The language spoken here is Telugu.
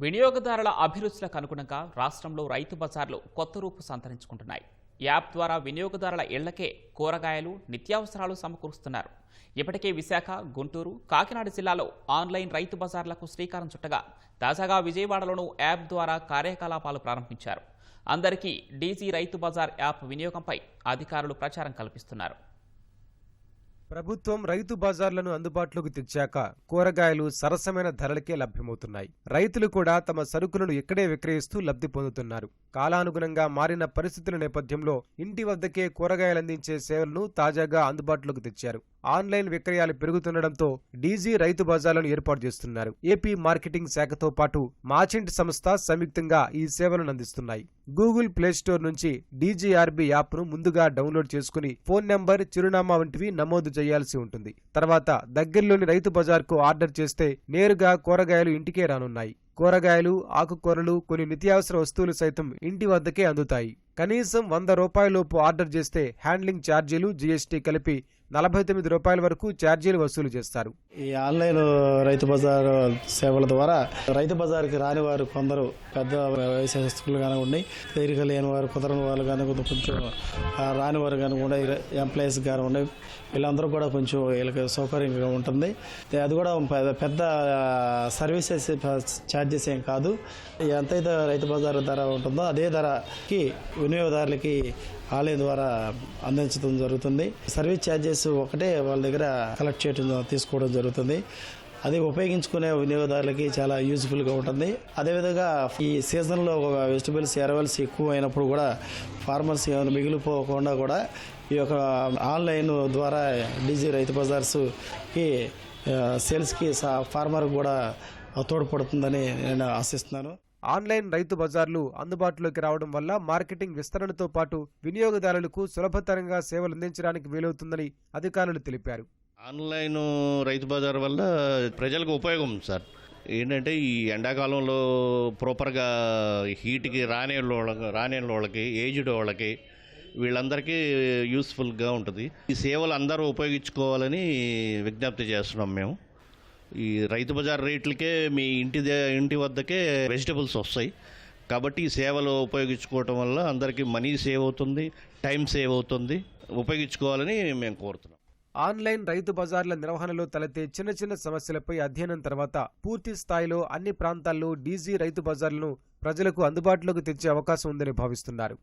వినియోగదారుల అభిరుచులకు అనుగుణంగా రాష్ట్రంలో రైతు బజార్లు కొత్త రూపు సంతరించుకుంటున్నాయి. యాప్ ద్వారా వినియోగదారుల ఇళ్లకే కూరగాయలు, నిత్యావసరాలు సమకూరుస్తున్నారు. ఇప్పటికే విశాఖ, గుంటూరు, కాకినాడ జిల్లాలో ఆన్లైన్ రైతు బజార్లకు శ్రీకారం చుట్టగా తాజాగా విజయవాడలోనూ యాప్ ద్వారా కార్యకలాపాలు ప్రారంభించారు. అందరికీ డీజీ రైతు బజార్ యాప్ వినియోగంపై అధికారులు ప్రచారం కల్పిస్తున్నారు. ప్రభుత్వం రైతు బజార్లను అందుబాటులోకి తెచ్చాక కూరగాయలు సరసమైన ధరలకే లభ్యమవుతున్నాయి. రైతులు కూడా తమ సరుకులను ఇక్కడే విక్రయిస్తూ లబ్ధి పొందుతున్నారు. కాలానుగుణంగా మారిన పరిస్థితుల నేపథ్యంలో ఇంటి వద్దకే కూరగాయలు అందించే సేవలను తాజాగా అందుబాటులోకి తెచ్చారు. ఆన్లైన్ విక్రయాలు పెరుగుతుండటంతో డీజీ రైతు బజార్లను ఏర్పాటు చేస్తున్నారు. ఏపీ మార్కెటింగ్ శాఖతో పాటు మాచింట్ సంస్థ సంయుక్తంగా ఈ సేవలను అందిస్తున్నాయి. గూగుల్ ప్లేస్టోర్ నుంచి డీజీఆర్బీ యాప్ ను ముందుగా డౌన్లోడ్ చేసుకుని ఫోన్ నెంబర్, చిరునామా వంటివి నమోదు చేయాల్సి ఉంటుంది. తర్వాత దగ్గరలోని రైతు బజార్కు ఆర్డర్ చేస్తే నేరుగా కూరగాయలు ఇంటికే రానున్నాయి. కూరగాయలు, ఆకుకూరలు, కొన్ని నిత్యావసర వస్తువులు సైతం ఇంటి వద్దకే అందుతాయి. కనీసం ₹100 ఆర్డర్ చేస్తే హ్యాండ్లింగ్ ఛార్జీలు, జీఎస్టీ కలిపి ₹49 వరకు ఛార్జీలు వసూలు చేస్తారు. ఈ ఆన్లైన్ రైతు బజార్ సేవల ద్వారా రైతు బజార్కి రాని వారు కొందరు పెద్ద వ్యవసాయస్తులు కానివ్వండి, తీరిక లేని వారు, కుదరని వాళ్ళు కానీ కొంచెం రాని వారు కానివ్వండి, ఎంప్లాయీస్ కానివ్వండి, వీళ్ళందరూ కూడా కొంచెం వీళ్ళకి సౌకర్యంగా ఉంటుంది. అది కూడా పెద్ద సర్వీసెస్ ఛార్జెస్ ఏం కాదు. ఎంతైతే రైతు బజార్ ధర ఉంటుందో అదే ధరకి వినియోగదారులకి ఆన్లైన్ ద్వారా అందించడం జరుగుతుంది. సర్వీస్ ఛార్జెస్ ఒకటే వాళ్ళ దగ్గర కలెక్ట్ చేయడం తీసుకోవడం జరుగుతుంది. అది ఉపయోగించుకునే వినియోగదారులకి చాలా యూజ్ఫుల్గా ఉంటుంది. అదేవిధంగా ఈ సీజన్లో వెజిటబుల్స్, ఎరవల్స్ ఎక్కువ అయినప్పుడు కూడా ఫార్మర్స్ ఏమైనా మిగిలిపోకుండా కూడా ఈ యొక్క ఆన్లైన్ ద్వారా డీజీ రైతు బజార్స్కి సేల్స్కి ఫార్మర్ కూడా తోడ్పడుతుందని నేను ఆశిస్తున్నాను. ఆన్లైన్ రైతు బజార్లు అందుబాటులోకి రావడం వల్ల మార్కెటింగ్ విస్తరణతో పాటు వినియోగదారులకు సులభతరంగా సేవలు అందించడానికి వీలవుతుందని అధికారులు తెలిపారు. ఆన్లైన్ రైతు బజార్ వల్ల ప్రజలకు ఉపయోగం సార్. ఏంటంటే ఈ ఎండాకాలంలో ప్రాపర్గా హీట్కి రాని వాళ్ళకి, ఏజ్డ్ వాళ్ళకి, వీళ్ళందరికీ యూస్ఫుల్గా ఉంటుంది. ఈ సేవలు అందరూ ఉపయోగించుకోవాలని విజ్ఞప్తి చేస్తున్నాం మేము. ఈ రైతు బజార్ రేట్లకే మీ ఇంటి వద్దకే వెజిటబుల్స్ వస్తాయి. కాబట్టి ఈ సేవలు ఉపయోగించుకోవటం వల్ల అందరికీ మనీ సేవ్ అవుతుంది, టైం సేవ్ అవుతుంది. ఉపయోగించుకోవాలని మేము కోరుతున్నాం. ఆన్లైన్ రైతు బజార్ల నిర్వహణలో తలెత్తే చిన్న చిన్న సమస్యలపై అధ్యయనం తర్వాత పూర్తి స్థాయిలో అన్ని ప్రాంతాల్లో డీజీ రైతు బజార్లను ప్రజలకు అందుబాటులోకి తెచ్చే అవకాశం ఉందని భావిస్తున్నారు.